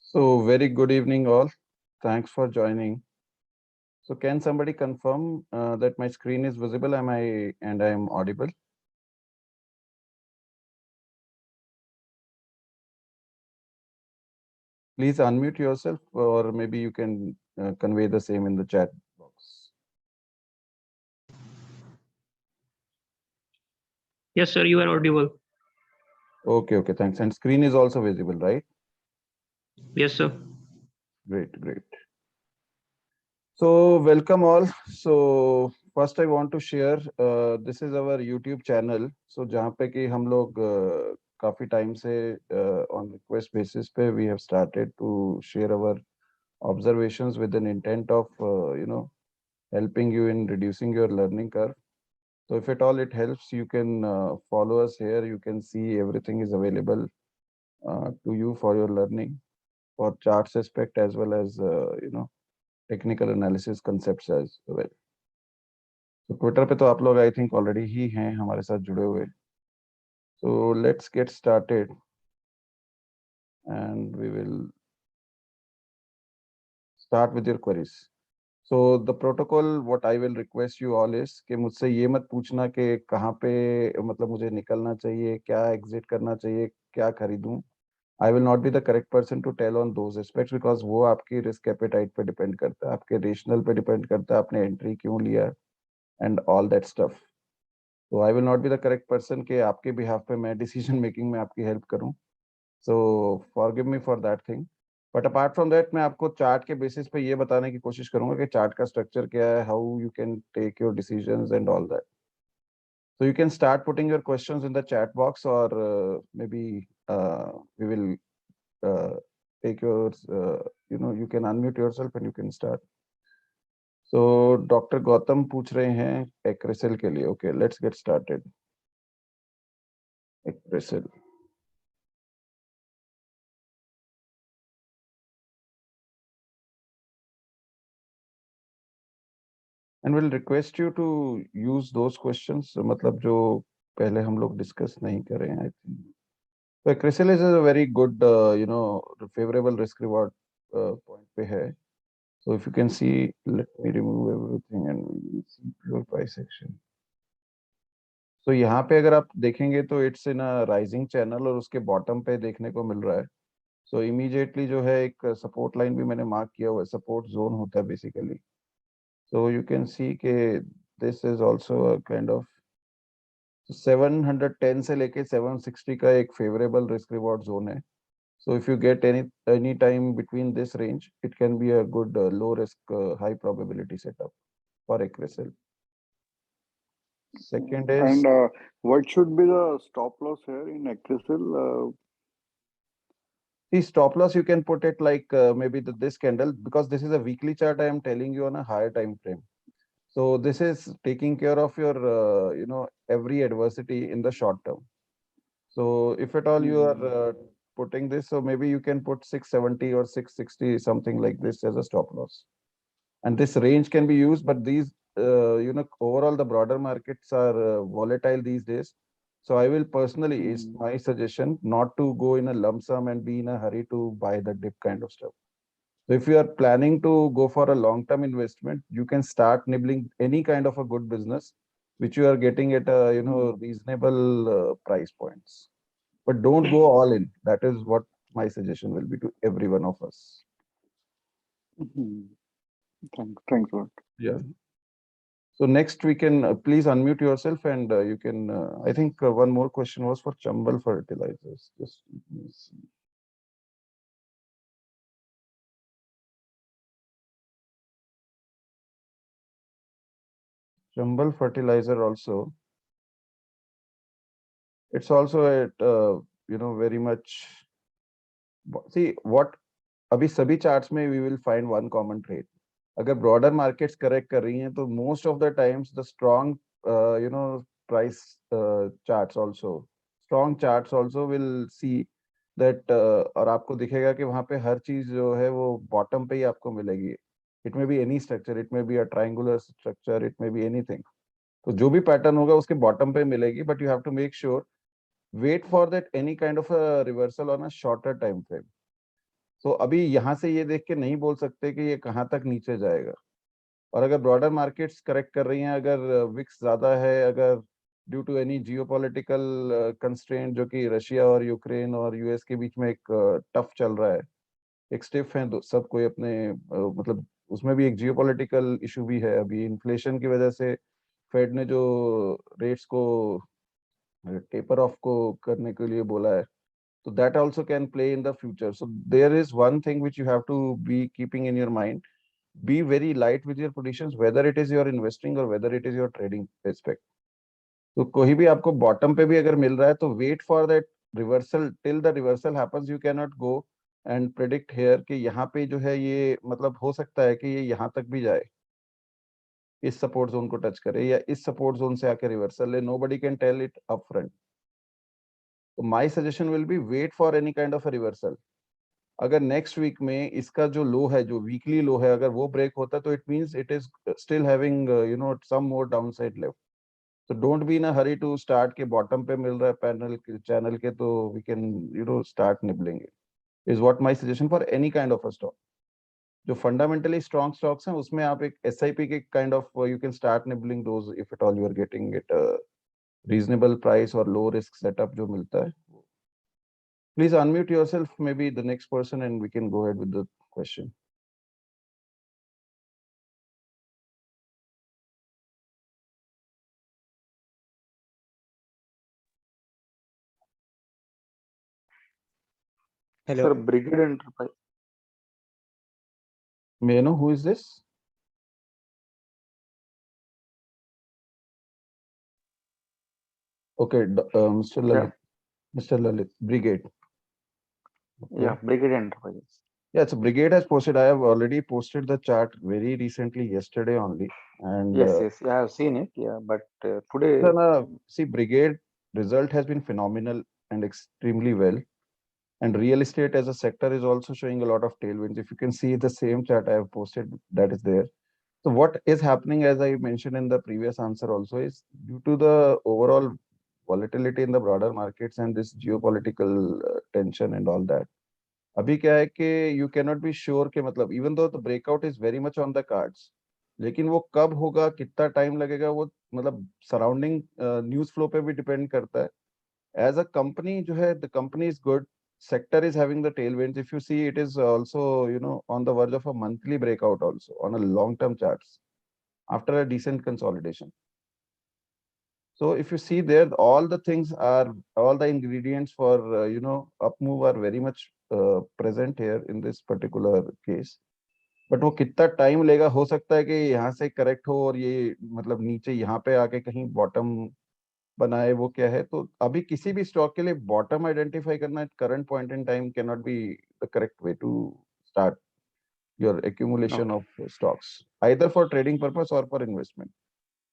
So very good evening all. Thanks for joining. So can somebody confirm that my screen is visible? Am I and I am audible? Please unmute yourself, or maybe you can convey the same in the chat box. Yes, sir, you are audible. Okay, thanks. And screen is also visible, right? Yes, sir. Great. So welcome all. So first I want to share this is our YouTube channel. So जहाँ पे कि हम लोग काफी time से on request basis पे we have started to share our observations with an intent of helping you in reducing your learning curve. So if at all it helps, you can follow us here. You can see everything is available to you for your learning, for charts aspect as well as technical analysis concepts as well. तो Twitter पे तो आप लोग I think already ही हैं हमारे साथ जुड़े हुए. So let's get started and we will start with your queries. So the protocol what I will request you all is कि मुझसे ये मत पूछना कि कहाँ पे मतलब मुझे निकलना चाहिए, क्या एग्जिट करना चाहिए, क्या खरीदूं. I will not be the correct person to tell on those aspects because वो आपकी risk appetite पे depend करता है, आपके rational पे depend करता है, आपने entry क्यों लिया and all that stuff. So I will not be the correct person कि आपके behalf पे मैं decision making में आपकी help करूं. So forgive me for that thing. But apart from that, मैं आपको चार्ट के बेसिस पे ये बताने की कोशिश करूंगा कि चार्ट का स्ट्रक्चर क्या है, how you can take your decisions and all that. So you can start putting your questions in the chat box, or maybe we will take yours. You can unmute yourself and you can start. So Dr. Gautam पूछ रहे हैं एक्रेसिल के लिए. Okay, let's get started. एक्रेसिल. And we'll request you to use those questions. मतलब जो पहले हम लोग डिस्कस नहीं करें, I think. So CRISIL is a very good, favorable risk reward point पे है. So if you can see, let me remove everything and we will see pure price action. So यहाँ पे अगर आप देखेंगे तो it's in a rising channel और उसके bottom पे देखने को मिल रहा है. So immediately जो है एक support line भी मैंने mark किया हुआ है, support zone होता है basically. So you can see कि this is also a kind of 710 से लेके 760 का एक favorable risk reward zone है. So if you get any time between this range, it can be a good low risk, high probability setup for Ecrisil. Second is And what should be the stop loss here in Acrysil? the stop loss. You can put it like maybe this candle, because this is a weekly chart. I am telling you on a higher time frame. So this is taking care of your every adversity in the short term. So if at all you are putting this, so maybe you can put 670 or 660, something like this as a stop loss. And this range can be used, but these overall the broader markets are volatile these days. So I will personally, is my suggestion, not to go in a lump sum and be in a hurry to buy the dip kind of stuff. So if you are planning to go for a long term investment, you can start nibbling any kind of a good business which you are getting at a reasonable price points, but don't go all in. That is what my suggestion will be to every one of us. Thanks a lot. Yeah. So next we can please unmute yourself and you can. I think one more question was for Chambal fertilizers. Just let me see. Chambal fertilizer also. It's also at very much. See what अभी सभी charts में we will find one common trait. अगर broader markets correct कर रही हैं तो most of the times the strong price charts also will see that और आपको दिखेगा कि वहाँ पे हर चीज जो है वो bottom पे ही आपको मिलेगी. It may be any structure, it may be a triangular structure, it may be anything. तो जो भी pattern होगा उसके bottom पे मिलेगी, but you have to make sure wait for that any kind of a reversal on a shorter time frame. तो अभी यहाँ से ये देख के नहीं बोल सकते कि ये कहाँ तक नीचे जाएगा। और अगर ब्रॉडर मार्केट्स करेक्ट कर रही हैं, अगर विक्स ज्यादा है, अगर due to any geopolitical constraint जो कि रशिया और यूक्रेन और यूएस के बीच में एक टफ चल रहा है, एक स्टिफ है, सब कोई अपने मतलब उसमें भी एक जियोपॉलिटिकल इशू भी है। अभी इन्फ्लेशन की वजह से फेड ने जो रेट्स को टेपर ऑफ को करने के लिए बोला है, so that also can play in the future. So there is one thing which you have to be keeping in your mind. Be very light with your positions, whether it is your investing or whether it is your trading aspect. तो कोई भी आपको bottom पे भी अगर मिल रहा है तो wait for that reversal, till the reversal happens you can not go and predict here कि यहाँ पे जो है ये मतलब हो सकता है कि ये यहाँ तक भी जाए, इस सपोर्ट जोन को टच करे या इस सपोर्ट जोन से आके रिवर्सल ले। Nobody can tell it up front. तो my suggestion will be wait for any kind of a reversal. अगर नेक्स्ट वीक में इसका जो लो है, जो वीकली लो है, अगर वो ब्रेक होता है तो it means it is still having some more downside left. so don't be in a hurry to start के बॉटम पे मिल रहा है पैनल के चैनल के, तो we can start nibbling it is what my suggestion for any kind of a stock। जो fundamentally strong stocks हैं उसमें आप एक एसआईपी के kind of you can start nibbling those if at all you are getting it reasonable price और low risk setup जो मिलता है। Please unmute yourself, maybe the next person, and we can go ahead with the question. Hello. Sir, Brigade Enterprise. May I know who is this? Okay, Mr. Lalit. Mr. Lalit, Brigade. Okay. Yeah, Brigade Enterprises. Yeah, so Brigade has posted. I have already posted the chart very recently, yesterday only. And Yes, yes, I have seen it. Yeah, but today, see, Brigade result has been phenomenal and extremely well. And real estate as a sector is also showing a lot of tailwinds. If you can see the same chart I have posted, that is there. So what is happening, as I mentioned in the previous answer also, is due to the overall volatility in the broader markets and this geopolitical tension and all that. अभी क्या है कि you cannot be sure कि मतलब even though the breakout is very much on the cards, लेकिन वो कब होगा, कितना टाइम लगेगा, वो मतलब सराउंडिंग न्यूज फ्लो पे भी डिपेंड करता है। As a company जो है, the company is good, sector is having the tailwinds. If you see, it is also on the verge of a monthly breakout also on a long term charts after a decent consolidation. So if you see there, all the things are, all the ingredients for up move are very much present here in this particular case. But वो कितना time लेगा, हो सकता है कि यहाँ से correct हो और ये मतलब नीचे यहाँ पे आके कहीं बॉटम बनाए, वो क्या है। तो अभी किसी भी स्टॉक के लिए बॉटम आइडेंटिफाई करना at current point in time can not be the correct way to start your accumulation of stocks, either for trading purpose और फॉर इन्वेस्टमेंट।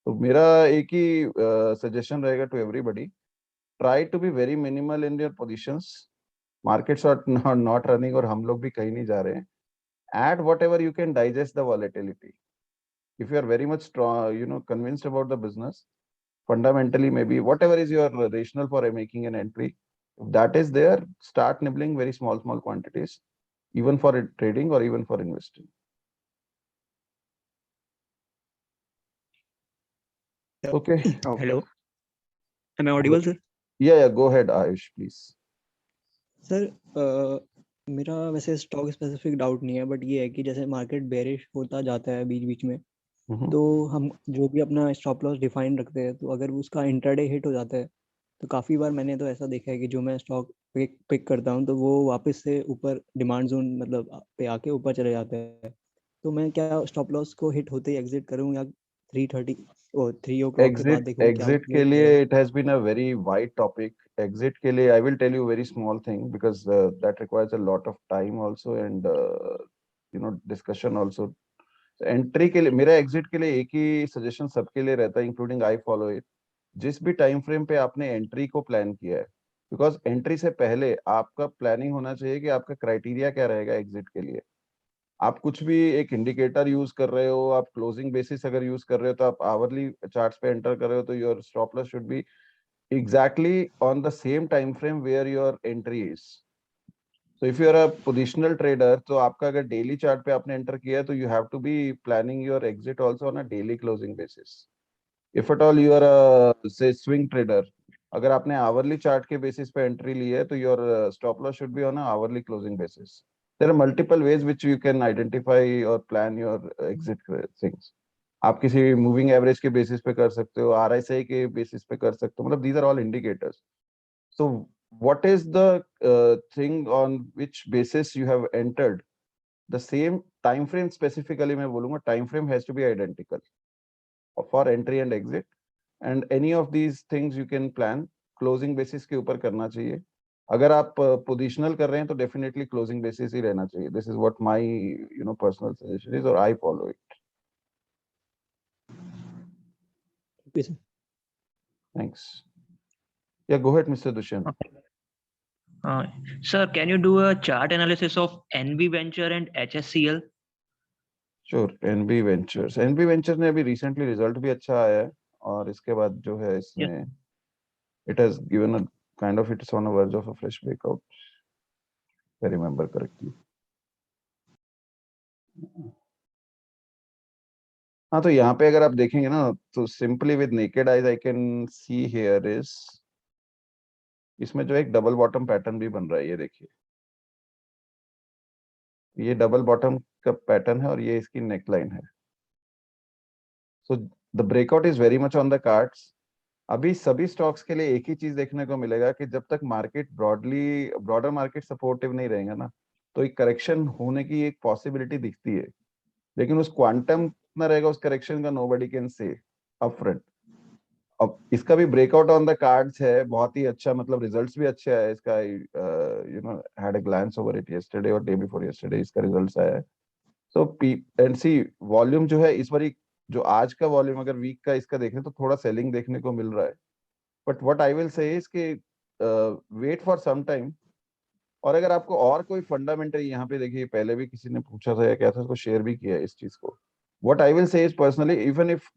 तो मेरा एक ही सजेशन रहेगा to everybody, try to be very minimal in your positions. Markets are not running और हम लोग भी कहीं नहीं जा रहे हैं। Add whatever you can digest the volatility. If you are very much strong, convinced about the business, fundamentally, maybe whatever is your rationale for making an entry, if that is there, start nibbling very small quantities, even for trading or even for investing. Okay. Hello. Am I audible, sir? Yeah, go ahead, Ayush, please. Sir मेरा वैसे stock specific doubt नहीं है, but ये है कि जैसे market bearish होता जाता है बीच बीच में, तो हम जो भी अपना स्टॉप लॉस डिफाइन रखते हैं, तो अगर उसका इंट्राडे हिट हो जाता है, तो काफ़ी बार मैंने तो ऐसा देखा है कि जो मैं स्टॉक पिक करता हूँ तो वो वापस से ऊपर डिमांड जोन मतलब पे आके ऊपर चले जाते हैं। तो मैं क्या स्टॉप लॉस को हिट होते ही एग्जिट करूँ या 3:30 और 3 o'clock के बाद देखूँ? Exit के लिए it has been a very wide topic. Exit के लिए I will tell you a very small thing because that requires a lot of time also and discussion also. Entry के लिए मेरा एग्जिट के लिए एक ही सजेशन सबके लिए रहता है, इंक्लूडिंग आई फॉलो इट। जिस भी टाइम फ्रेम पे आपने एंट्री को प्लान किया है, बिकॉज एंट्री से पहले आपका प्लानिंग होना चाहिए कि आपका क्राइटेरिया क्या रहेगा एग्जिट के लिए। आप कुछ भी एक इंडिकेटर यूज कर रहे हो, आप क्लोजिंग बेसिस अगर यूज कर रहे हो, तो आप आवरली चार्ट्स पे एंटर कर रहे हो, तो your stop loss should be exactly on the same time frame where your entry is. So if you are a positional trader, तो आपका अगर डेली चार्ट पे आपने एंटर किया है तो you have to be planning your exit also on a daily closing basis. If at all you are a say swing trader, अगर आपने hourly चार्ट के बेसिस पे एंट्री ली है तो your stop loss should be on a hourly closing basis. There are multiple ways which you can identify or plan your exit things. आप किसी moving average के basis पे कर सकते हो, RSI के बेसिस पे कर सकते हो, मतलब these are all indicators. So what is the thing on which basis you have entered? The same time frame specifically मैं बोलूँगा time frame has to be identical for entry and exit, and any of these things you can plan. Closing basis के ऊपर करना चाहिए. अगर आप positional कर रहे हैं तो definitely closing basis ही रहना चाहिए. This is what my personal suggestion is, or I follow it. Okay, sir. Thanks. Yeah, go ahead, Mr. Dushyant. Sir, can you do a chart analysis of NB Venture and HSCL? Sure, NB Ventures. NB Ventures ने अभी recently result भी अच्छा आया है, और इसके बाद जो है इसमें it has given a kind of, it's on a verge of a fresh breakout, if I remember correctly. हाँ, तो यहाँ पे अगर आप देखेंगे ना तो simply with naked eyes I can see here is इसमें जो एक डबल बॉटम पैटर्न भी बन रहा है, ये देखिए, ये डबल बॉटम का पैटर्न है और ये इसकी नेकलाइन है. So the breakout is very much on the cards. अभी सभी स्टॉक्स के लिए एक ही चीज देखने को मिलेगा कि जब तक मार्केट ब्रॉडर मार्केट सपोर्टिव नहीं रहेगा ना, तो एक करेक्शन होने की एक पॉसिबिलिटी दिखती है, लेकिन उस क्वांटम कितना रहेगा उस करेक्शन का नोबडी कैन से अपफ्रंट. अब इसका भी ब्रेकआउट ऑन द कार्ड्स है, बहुत ही अच्छा, मतलब रिजल्ट्स भी अच्छे आए इसका. Had a glance over it yesterday और डे बिफोर यस्टरडे इसका रिजल्ट्स आया है. सो पी&सी वॉल्यूम जो है इस बारी, जो आज का वॉल्यूम अगर वीक का इसका देखें तो थोड़ा सेलिंग देखने को मिल रहा है. But what I will say is कि वेट फॉर सम टाइम. और अगर आपको और कोई फंडामेंटल, यहाँ पे देखिए पहले भी किसी ने पूछा था या क्या था, उसको शेयर भी किया है इस चीज को. What I will say is personally, even if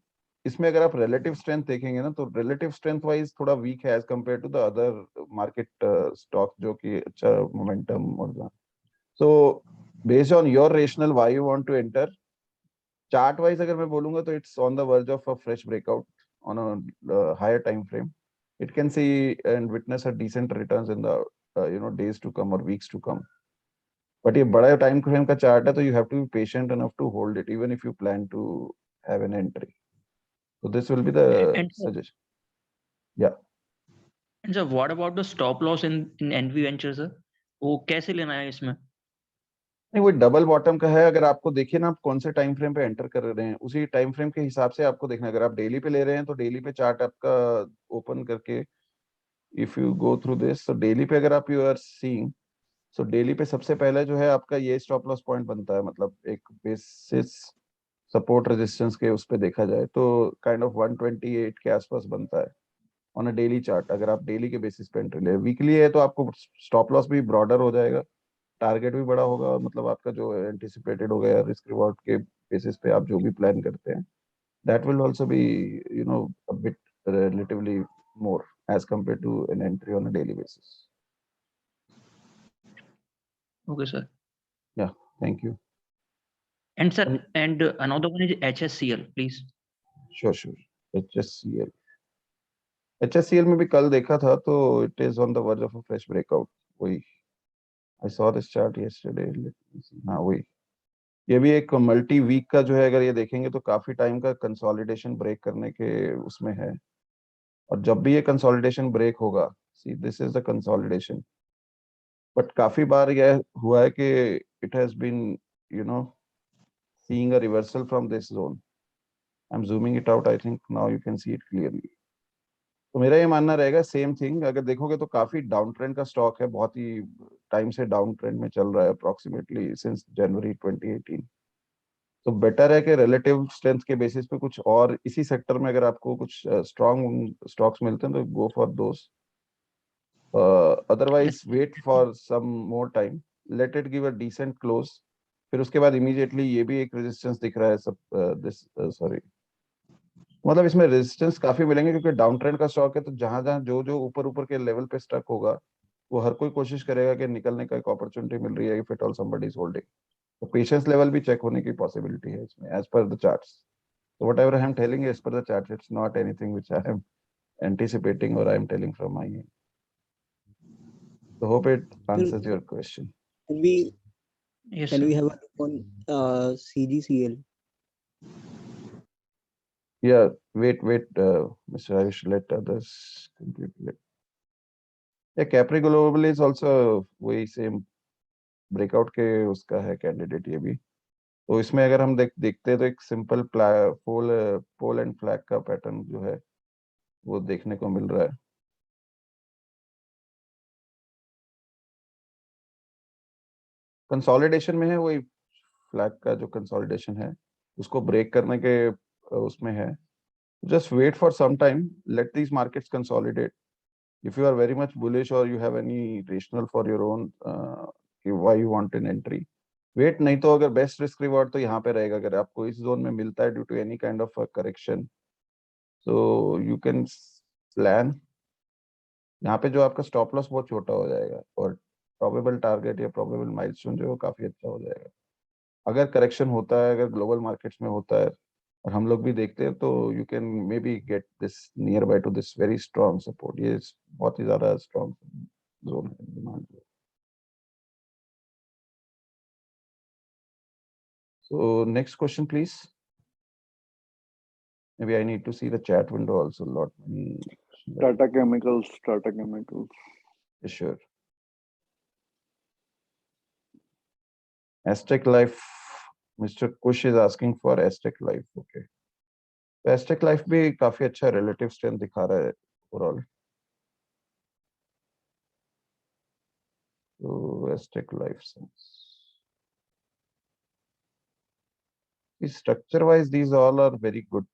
इसमें अगर आप रिलेटिव स्ट्रेंथ देखेंगे ना तो रिलेटिव स्ट्रेंथ वाइज थोड़ा वीक है as compare to the other market stock जो कि अच्छा मोमेंटम और. So based on your rational why you want to enter, chart wise अगर मैं बोलूंगा तो it's on the verge of a fresh breakout on a higher time frame. It can C and witness a decent returns in the days to come और weeks to come. But ये बड़ा time frame का chart है तो you have to be patient enough to hold it even if you plan to have an entry. So this will be the suggestion. Yeah. And sir, what about the stop loss in NV Venture, sir? वो कैसे लेना है इसमें? नहीं, वो double bottom का है. अगर आपको देखिए ना आप कौन से टाइम फ्रेम पे एंटर कर रहे हैं, उसी टाइम फ्रेम के हिसाब से आपको देखना. अगर आप डेली पे ले रहे हैं तो डेली पे चार्ट आपका ओपन करके, if you go through this, तो डेली पे अगर आप you are seeing, so daily पे सबसे पहले जो है आपका ये स्टॉप लॉस पॉइंट बनता है, मतलब एक बेसिस सपोर्ट रेजिस्टेंस के उस पे देखा जाए तो काइंड ऑफ 128 के आसपास बनता है ऑन अ डेली चार्ट. अगर आप डेली के बेसिस पे एंट्री ले, वीकली है तो आपको स्टॉप लॉस भी ब्रॉडर हो जाएगा, टारगेट भी बड़ा होगा, और मतलब आपका जो एंटिसिपेटेड होगा या रिस्क रिवॉर्ड के बेसिस पे आप जो भी प्लान करते हैं, that will also be a bit relatively more as compare to an entry on a daily basis. Okay, sir. Yeah, thank you. And sir, and another one is HSCL, please. Sure. HSCL. HSCL में भी कल देखा था तो it is on the verge of a fresh breakout. वही I saw this chart yesterday. Let me see. हाँ वही, ये भी एक मल्टी वीक का जो है, अगर ये देखेंगे तो काफी टाइम का कंसोलिडेशन ब्रेक करने के उसमें है. और जब भी ये कंसोलिडेशन ब्रेक होगा, see this is the consolidation, but काफी बार यह हुआ है कि it has been seeing a reversal from this zone. I'm zooming it out. I think now you can see it clearly. तो मेरा ये मानना रहेगा सेम थिंग. अगर देखोगे तो काफी डाउन ट्रेंड का स्टॉक है, बहुत ही टाइम से डाउन ट्रेंड में चल रहा है, अप्रोक्सीमेटली सिंस जनवरी 2018. तो बेटर है कि रिलेटिव स्ट्रेंथ के बेसिस पे कुछ और इसी सेक्टर में अगर आपको कुछ स्ट्रॉन्ग स्टॉक्स मिलते हैं तो go for those. Otherwise wait for some more time, let it give a decent close. फिर उसके बाद इमीडिएटली ये भी एक रेजिस्टेंस दिख रहा है सब सॉरी, मतलब इसमें रेजिस्टेंस काफी मिलेंगे क्योंकि डाउन ट्रेंड का स्टॉक है. तो जहां जहां जो ऊपर के लेवल पे स्टक होगा वो हर कोई कोशिश करेगा कि निकलने का एक अपॉर्चुनिटी मिल रही है if it all somebody is holding. तो पेशेंस लेवल भी चेक होने की पॉसिबिलिटी है इसमें as per the charts. So whatever I am telling you as per the chart, it's not anything which I am anticipating or I am telling from my end. So hope it answers your question. Can we Yes, can sir. we have a look on CGCL? Yeah, wait, Mr. Ayush, let others complete. Yeah, Capri Global is also वही same breakout के उसका है candidate ये भी। तो इसमें अगर हम देखते हैं तो एक सिंपल पोल एंड फ्लैग का पैटर्न जो है वो देखने को मिल रहा है। कंसोलिडेशन में है, वही फ्लैग का जो कंसोलिडेशन है उसको ब्रेक करने के उसमें है। Just wait for some time, let these markets consolidate. If you are very much bullish or you have any rationale for your own why you want an entry, wait। नहीं तो अगर best risk reward तो यहाँ पे रहेगा, अगर आपको इस जोन में मिलता है due to any kind of correction, so you can plan. यहाँ पे जो आपका स्टॉप लॉस बहुत छोटा हो जाएगा और प्रोबेबल टारगेट या प्रोबेबल माइलस्टोन जो है वो काफी अच्छा हो जाएगा। अगर करेक्शन होता है, अगर ग्लोबल मार्केट्स में होता है और हम लोग भी देखते हैं, तो you can may be get this near by two this very strong support. ये बहुत ही ज्यादा स्ट्रॉन्ग जोन है demand. So next question, please. Maybe I need to see the chat window also. Lot many. Tata Chemicals. Sure. Aztec Life. Mr. Kush is asking for Aztec Life. Okay. तो Aztec Life भी काफी अच्छा relative strength दिखा रहा है overall. तो Aztec Life sense. Structure wise, these all are very good.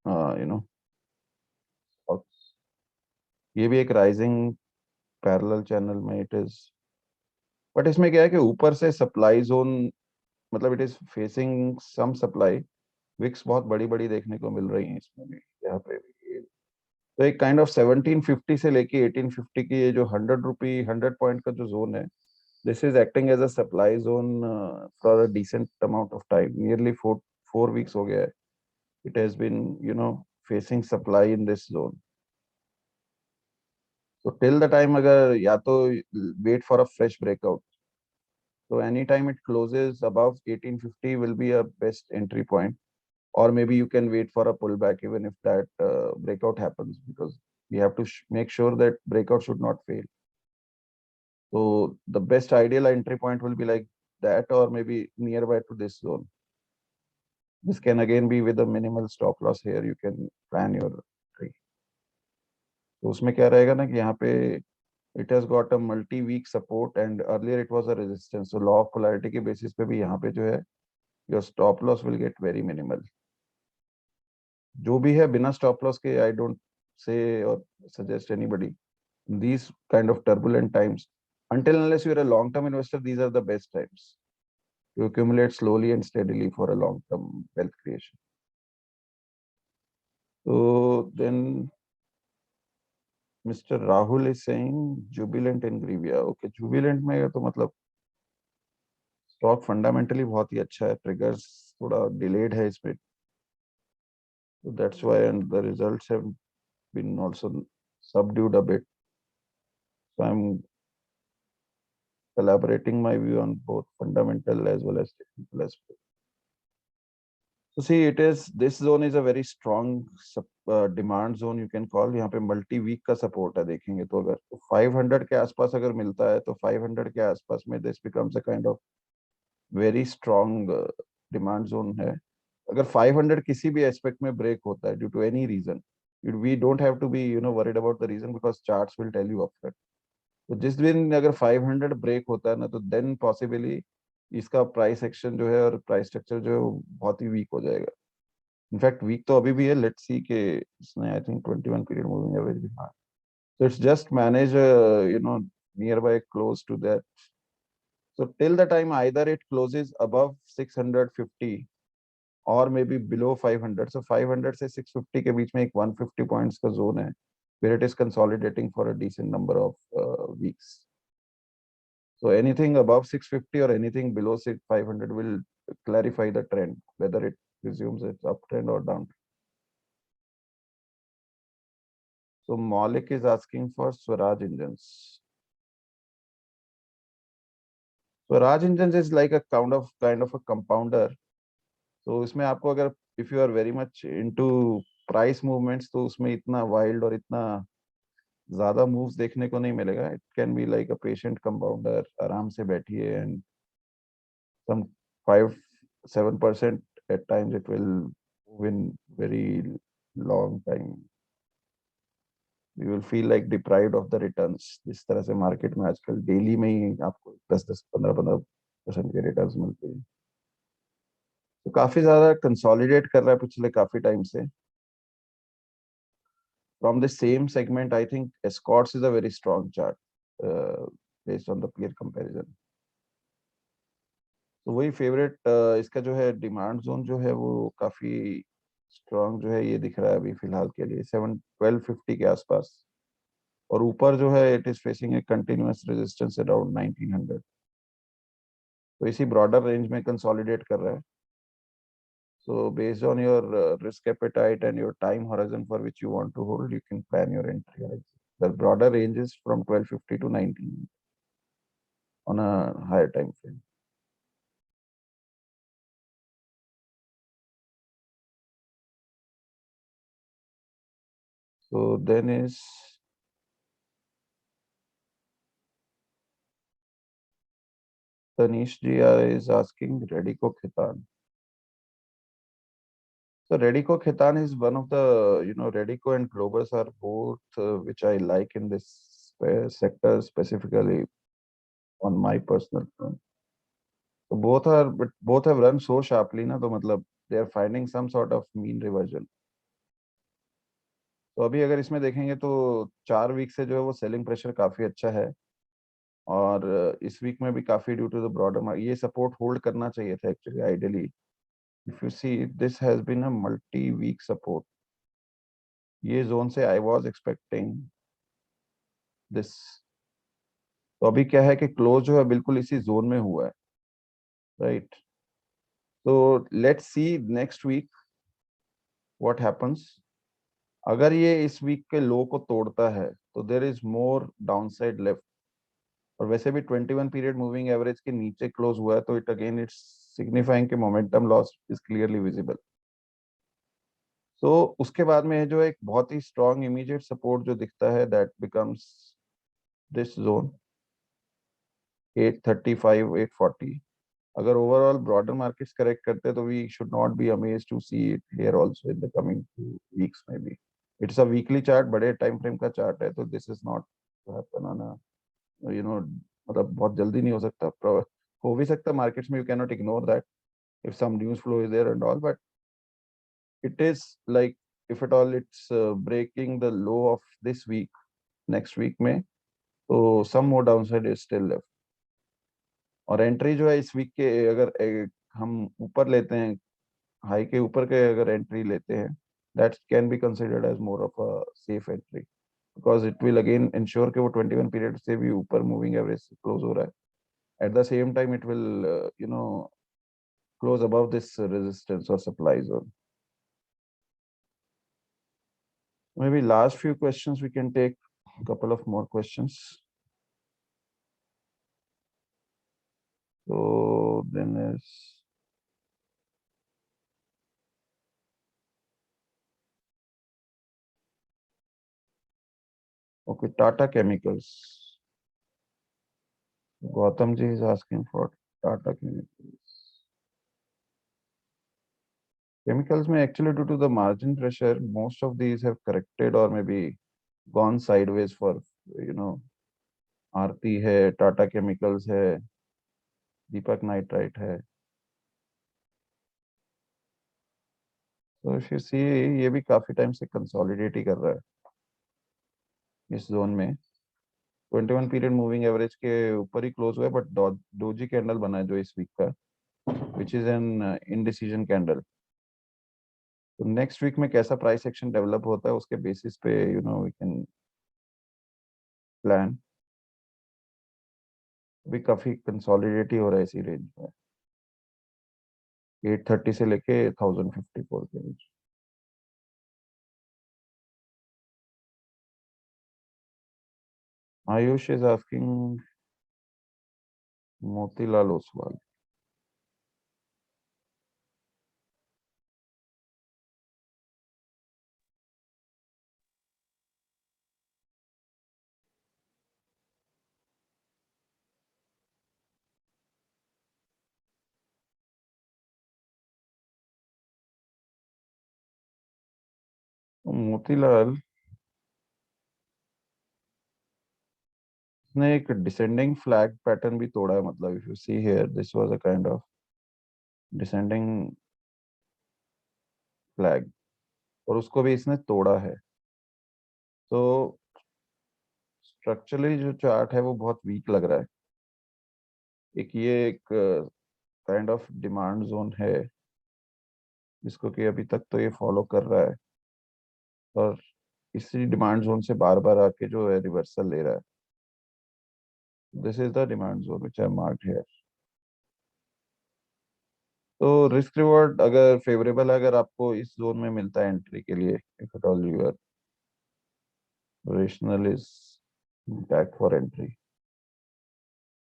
You know. ये भी एक rising parallel channel में it is. But इसमें क्या है कि ऊपर से supply zone, मतलब it is facing some supply. Wicks बहुत बड़ी बड़ी देखने को मिल रही है इसमें भी, यहाँ पे भी। तो एक काइंड ऑफ 1750 से लेके 1850 की ये जो 100 पॉइंट का जो जोन है, this is acting as a supply zone for a decent amount of time. Nearly 4 weeks हो गया है it has been facing supply in this zone. तो टिल द टाइम, अगर या तो wait for a fresh breakout, तो any time it closes above 1850 will be a best entry point, or maybe you can wait for a pullback even if that breakout happens, because we have to make sure that breakout should not fail. So the best ideal entry point will be like that, or maybe nearby to this zone. This can again be with a minimal stop loss here, you can plan your entry. तो उसमें क्या रहेगा ना कि यहाँ पे it has got a multi-week support and earlier it was a resistance. So law of polarity के basis पे भी यहाँ पे जो है your stop loss will get very minimal. जो भी है बिना स्टॉप लॉस के, आई डोंट से और suggest anybody in these kind of turbulent times, until unless you're a long term investor, these are the best times to accumulate slowly and steadily for a long term wealth creation. So then Mr. Rahul is saying Jubilant and Grevia. Okay, Jubilant में तो मतलब stock fundamentally बहुत ही अच्छा है, triggers थोड़ा delayed है इसमें, so that's why, and the results have been also subdued a bit. So I'm elaborating my view on both fundamental as well as technical aspect. So see, this zone is a very strong demand zone you can call. यहाँ पे multi week का support है, देखेंगे तो अगर 500 के आसपास अगर मिलता है तो 500 के आसपास में this becomes a kind of very strong demand zone है। अगर 500 किसी भी aspect में break होता है due to any reason, we don't have to be worried about the reason, because charts will tell you upfront. तो जिस दिन अगर 500 ब्रेक होता है ना, तो देन पॉसिबली इसका प्राइस एक्शन जो है और प्राइस स्ट्रक्चर जो है वो बहुत ही वीक हो जाएगा। इनफैक्ट वीक तो अभी भी है, लेट्स सी के इसने I think 21 period moving average भी हां, so it's just manage nearby close to that. So till the time either it closes above 650 or maybe below 500, so 500 से 650 के बीच में एक 150 पॉइंट्स का जोन है where it is consolidating for a decent number of weeks. So anything above 650 or anything below 500 will clarify the trend, whether it resumes its uptrend or downtrend. So Malik is asking for Swaraj engines. Swaraj engines is like a kind of a compounder. So इसमें आपको अगर if you are very much into price movements तो उसमें इतना wild और इतना ज़्यादा moves देखने को नहीं मिलेगा. It can be like a patient compounder. आराम से बैठिए and some 5-7% at times it will win very long time. You will feel like deprived of the returns. जिस तरह से मार्केट में आजकल डेली में ही आपको 10-15% के रिटर्न्स मिलते हैं. तो काफी ज्यादा कंसोलिडेट कर रहा है पिछले काफी टाइम से. From the same segment, I think Escorts is a very strong chart based on the peer comparison. तो वही फेवरेट इसका जो है डिमांड जोन जो है वो काफी स्ट्रांग जो है ये दिख रहा है अभी फिलहाल के लिए 1250 के आसपास. और ऊपर जो है it is facing A continuous resistance around 1900. तो इसी ब्रॉडर रेंज में कंसोलिडेट कर रहा है. So based on your risk appetite and your time horizon for which you want to hold, you can plan your entry or exit. The broader range is from 1250 to 19 on a higher time frame. So then is Tanish Ji is asking Radico Khitan. So Radico Khitan is one of the, Radico and Globus are both which I like in this sector specifically on my personal front. So both have run so sharply ना तो मतलब they are finding some sort of mean reversion. तो अभी अगर इसमें देखेंगे तो 4 week से जो है वो सेलिंग प्रेशर काफी अच्छा है और इस वीक में भी काफी ड्यू टू द ब्रॉडर ये सपोर्ट होल्ड करना चाहिए था actually ideally. If you see this has been a multi week support. ये जोन से आई वाज एक्सपेक्टिंग दिस. तो अभी क्या है कि क्लोज जो है बिल्कुल इसी जोन में हुआ है, राइट. तो let's see next week what happens. अगर ये इस वीक के लो को तोड़ता है तो there is more downside left. और वैसे भी 21 पीरियड मूविंग एवरेज के नीचे क्लोज हुआ है तो इट अगेन इट्स सिग्निफाइंग कि momentum loss is clearly visible. तो उसके बाद में जो एक बहुत ही स्ट्रॉन्ग इमीडिएट सपोर्ट जो दिखता है दैट बिकम्स दिस जोन 835 840. अगर ओवरऑल ब्रॉडर मार्केट्स करेक्ट करते हैं तो we should not be amazed to see it here also in the coming 2 weeks में भी. इट्स अ वीकली चार्ट, बड़े टाइम फ्रेम का चार्ट है तो this is not happen on a मतलब बहुत जल्दी नहीं हो सकता. हो भी सकता मार्केट्स में, you can not ignore that if some news flow is there and all, but it is like if at all it's breaking the low of this week, next week में, तो some more downside is still left. और entry जो है इस week के अगर हम ऊपर लेते हैं, हाई के ऊपर के अगर एंट्री लेते हैं, that can be considered as more of a safe entry because it will again ensure कि वो 21 पीरियड से भी ऊपर मूविंग एवरेज से क्लोज हो रहा है. At the same time it will close above this resistance or supply zone. Maybe last few questions we can take a couple of more questions. So then is okay, Tata Chemicals. Gautam ji is asking for Tata Chemicals. Chemicals may actually due to the margin pressure, most of these have corrected or maybe gone sideways for Aarti है, Tata Chemicals है, Deepak Nitrite है. So if you see ये भी काफी time से consolidate ही कर रहा है इस जोन में. 21 पीरियड मूविंग एवरेज के ऊपर ही क्लोज हुआ है बट डोजी कैंडल बना है जो इस वीक का, which is an indecision candle. तो नेक्स्ट वीक में कैसा प्राइस एक्शन डेवलप होता है उसके बेसिस पे वी कैन प्लान. भी काफी कंसोलिडेट ही हो रहा है इसी रेंज में, 830 से लेके 1054 के बीच। Ayush is asking Motilal Oswal. मोतीलाल ने एक डिसेंडिंग फ्लैग पैटर्न भी तोड़ा है, मतलब if you see here this was a kind of descending flag और उसको भी इसने तोड़ा है। तो स्ट्रक्चरली जो चार्ट है वो बहुत वीक लग रहा है। एक ये एक काइंड ऑफ डिमांड जोन है जिसको कि अभी तक तो ये फॉलो कर रहा है और इसी डिमांड जोन से बार बार आके जो है रिवर्सल ले रहा है। This is the demand zone which I marked here. तो रिस्क रिवॉर्ड अगर फेवरेबल है, अगर आपको इस जोन में मिलता है एंट्री के लिए, if at all your rational is back for entry,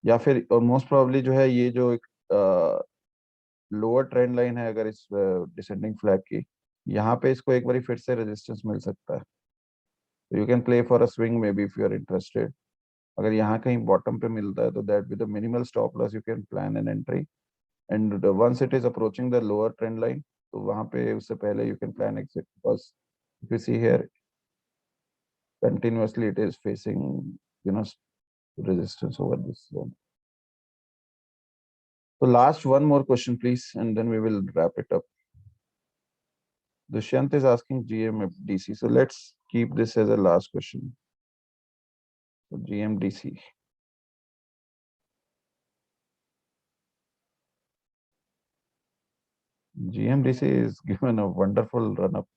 या फिर मोस्ट प्रोबेबली जो है ये जो एक लोअर ट्रेंड लाइन है अगर इस डिसेंडिंग फ्लैग की, यहाँ पे इसको एक बार फिर से रेजिस्टेंस मिल सकता है। You can play for a swing maybe if you are interested. अगर यहाँ कहीं बॉटम पे मिलता है तो that with the minimal stop loss you can plan an entry, and once it is approaching the lower trend line तो वहां पे उससे पहले you can plan exit, because if you see here continuously it is facing, you know, resistance over this zone. So last one more question please and then we will wrap it up. Dushyant is asking GMDC, so let's keep this as a last question. So GMDC, is given a wonderful run up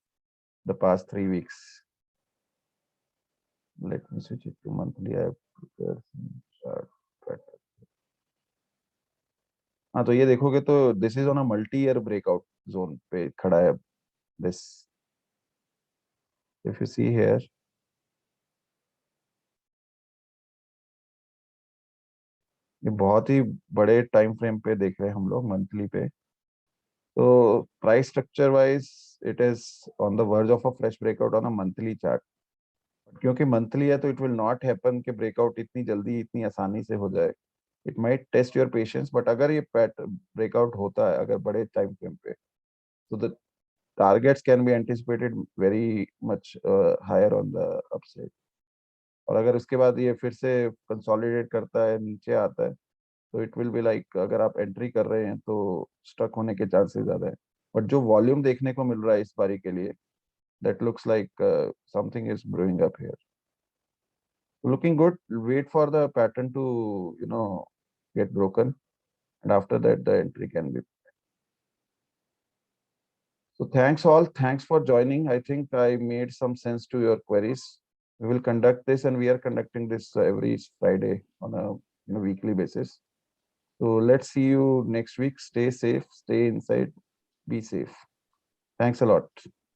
the past 3 weeks. Let me switch it to monthly. I have prepared some chart pattern. हाँ, तो ये देखोगे तो this is on a multi year breakout zone पे खड़ा है this, if you see here ये बहुत ही बड़े टाइम फ्रेम पे देख रहे हैं हम लोग, मंथली पे। तो price structure wise it is on the verge of a fresh breakout on a monthly chart. क्योंकि मंथली है तो इट विल नॉट हैपन कि ब्रेकआउट इतनी जल्दी इतनी आसानी से हो जाए। It might test your patience, but अगर ये ब्रेकआउट होता है अगर बड़े टाइम फ्रेम पे तो the targets can be anticipated very much higher on the upside. और अगर उसके बाद ये फिर से कंसोलिडेट करता है, नीचे आता है, तो इट विल बी लाइक अगर आप एंट्री कर रहे हैं तो स्टक होने के चांसेस ज्यादा है। बट जो वॉल्यूम देखने को मिल रहा है इस बारी के लिए, that looks like something is brewing up here, looking good. Wait for the pattern to, you know, get broken, and after that the entry can be. So thanks all, thanks for joining. I think I made some sense to your queries. We will conduct this and we are conducting this every Friday on a weekly basis. So let's see you next week. Stay safe, stay inside, be safe. Thanks a lot.